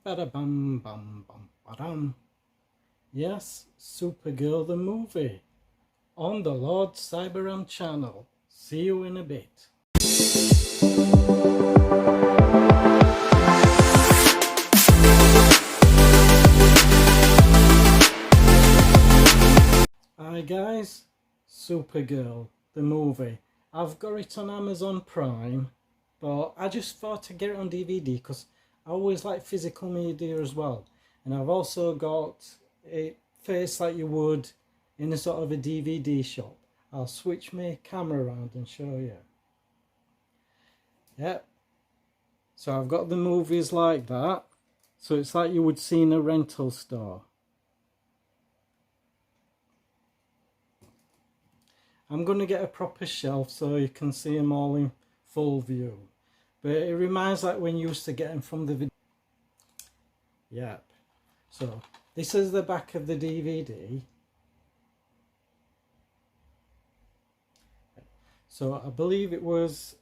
Bada-bum, bum, bum, badum. Yes, Supergirl the movie on the Lord Cyberram channel. See you in a bit. Hi guys, Supergirl the movie. I've got it on Amazon Prime, but I just thought to get it on DVD because I always like physical media as well. And I've also got it faced like you would in a sort of a DVD shop. I'll switch my camera around and show you. Yep. So I've got the movies like that. So it's like you would see in a rental store. I'm going to get a proper shelf so you can see them all in full view. But it reminds like when you used to get them from the video. Yep. So this is the back of the DVD. So I believe it was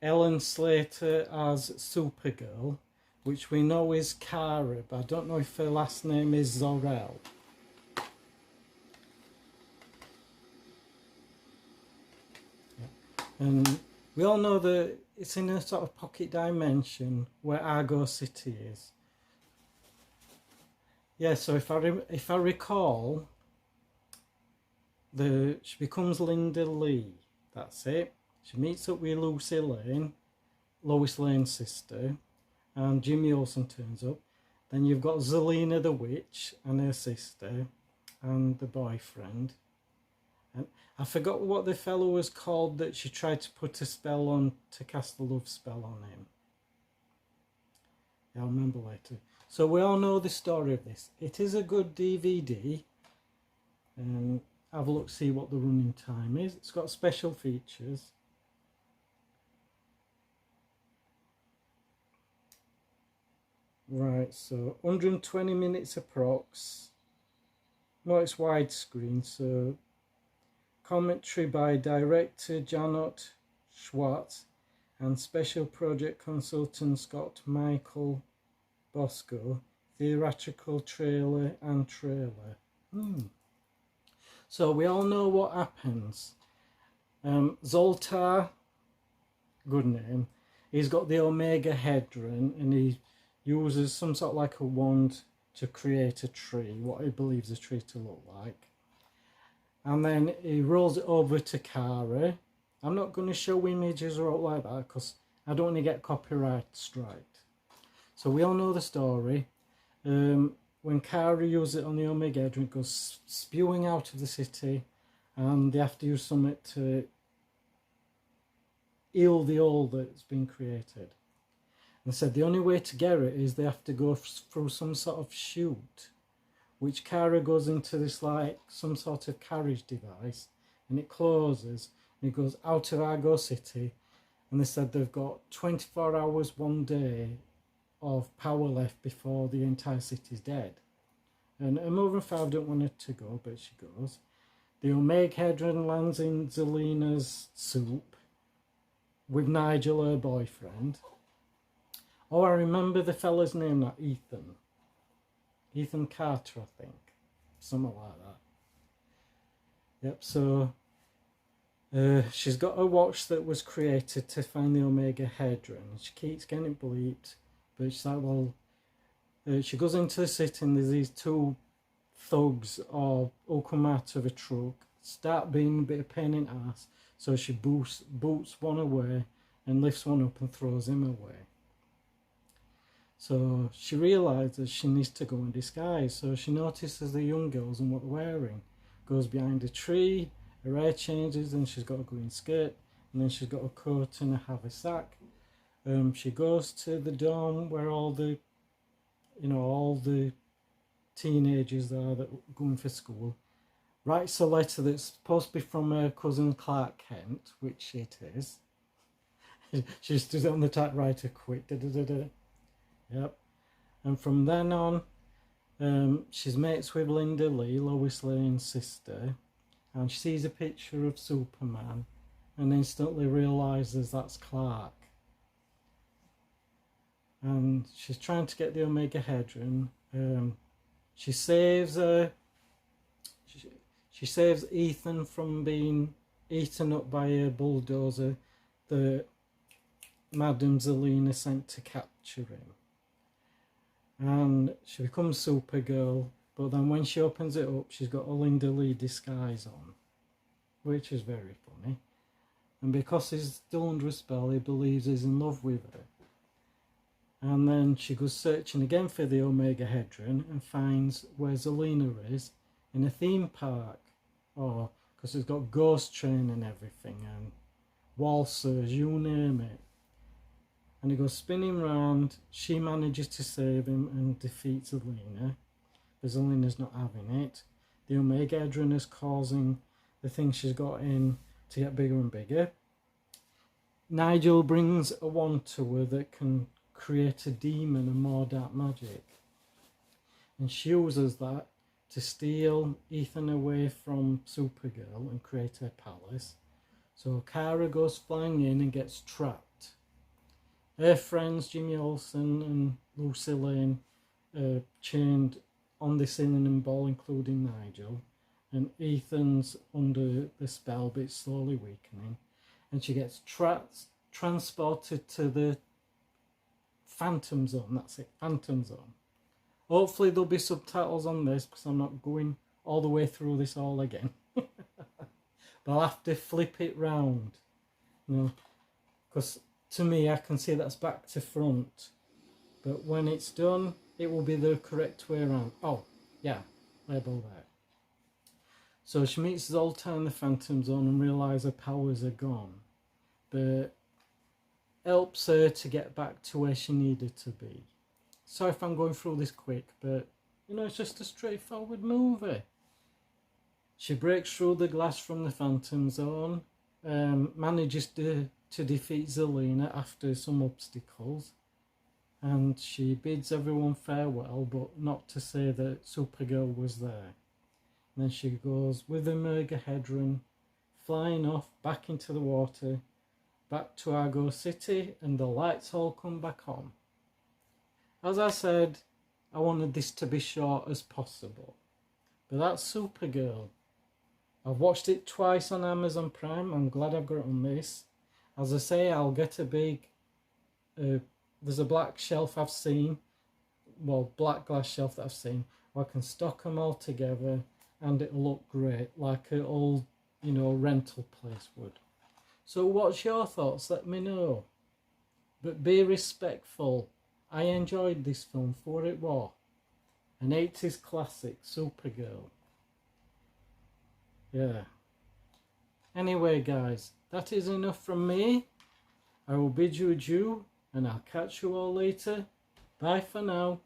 Ellen Slater as Supergirl, which we know is Kara, but I don't know if her last name is Zor-El. And we all know that it's in a sort of pocket dimension where Argo City is. Yeah, so if I recall, she becomes Linda Lee. That's it. She meets up with Lucy Lane, Lois Lane's sister, and Jimmy Olsen turns up. Then you've got Selena the witch and her sister, and the boyfriend. And I forgot what the fellow was called that she tried to put a spell on, to cast a love spell on him. Yeah, I'll remember later. So we all know the story of this. It is a good DVD. Have a look, see what the running time is. It's got special features. Right, so 120 minutes approx. No, it's widescreen, so commentary by director Janot Schwartz and special project consultant Scott Michael Bosco, theatrical trailer and trailer. So we all know what happens. Zaltar, good name, he's got the Omegahedron and he uses some sort of like a wand to create a tree, what he believes a tree to look like. And then he rolls it over to Kara. I'm not going to show images or like that because I don't want to get copyright strike. So we all know the story. When Kara uses it on the Omegahedron, it goes spewing out of the city, and they have to use something to heal the hole that's been created. And said the only way to get it is they have to go through some sort of chute, which Kara goes into this like some sort of carriage device, and it closes, and it goes out of Argo City, and they said they've got 24 hours one day of power left before the entire city's dead. And Moving 5 don't want her to go, but she goes. The Omegahedron lands in Selena's soup with Nigel, her boyfriend. Oh, I remember the fella's name, not Ethan. Ethan Carter, I think. Something like that. Yep, so she's got a watch that was created to find the Omegahedron. She keeps getting it bleeped, but she's like, well, she goes into the city and there's these two thugs who come out of a truck, start being a bit of pain in the ass, so she boots one away and lifts one up and throws him away. So she realises she needs to go in disguise, so she notices the young girls and what they're wearing. Goes behind a tree, her hair changes, and she's got a green skirt, and then she's got a coat and a haversack. She goes to the dorm where all the teenagers are that are going for school. Writes a letter that's supposed to be from her cousin Clark Kent, which it is. She just does it on the typewriter quick. Yep. And from then on, she's mates with Linda Lee, Lois Lane's sister, and she sees a picture of Superman and instantly realises that's Clark. and she's trying to get the Omegahedron. She saves she saves Ethan from being eaten up by a bulldozer that Madame Selena sent to capture him. And she becomes Supergirl, but then when she opens it up, she's got a Linda Lee disguise on, which is very funny. And because he's still under a spell, he believes he's in love with her. And then she goes searching again for the Omegahedron and finds where Selena is, in a theme park. Oh, because it's got ghost train and everything, and waltzers, you name it. And he goes spinning round. She manages to save him and defeat Selena, but Selena's not having it. The Omegahedron is causing the thing she's got in to get bigger and bigger. Nigel brings a wand to her that can create a demon and more dark magic, and she uses that to steal Ethan away from Supergirl and create her palace. So Kara goes flying in and gets trapped. Her friends Jimmy Olsen and Lois Lane are chained on the ceiling ball, including Nigel, and Ethan's under the spell but it's slowly weakening, and she gets transported to the Phantom Zone. That's it, Phantom Zone. Hopefully there'll be subtitles on this because I'm not going all the way through this all again. But I'll have to flip it round, you know, because to me I can see that's back to front, but when it's done it will be the correct way around. Oh yeah, label there. So she meets Zaltar in the Phantom Zone and realises her powers are gone, but helps her to get back to where she needed to be. Sorry if I'm going through this quick, but you know, it's just a straightforward movie. She breaks through the glass from the Phantom Zone, manages to defeat Selena after some obstacles, and she bids everyone farewell, but not to say that Supergirl was there. And then she goes with the Omegahedron, flying off back into the water, back to Argo City, and the lights all come back on. As I said, I wanted this to be short as possible, but that's Supergirl. I've watched it twice on Amazon Prime. I'm glad I've got it on this. As I say, I'll get a big, there's a black shelf I've seen, well, black glass shelf that I've seen, where I can stock them all together and it'll look great, like an old, you know, rental place would. So what's your thoughts? Let me know. But be respectful. I enjoyed this film for what it was. An 80s classic, Supergirl. Yeah. Anyway, guys, that is enough from me. I will bid you adieu, and I'll catch you all later. Bye for now.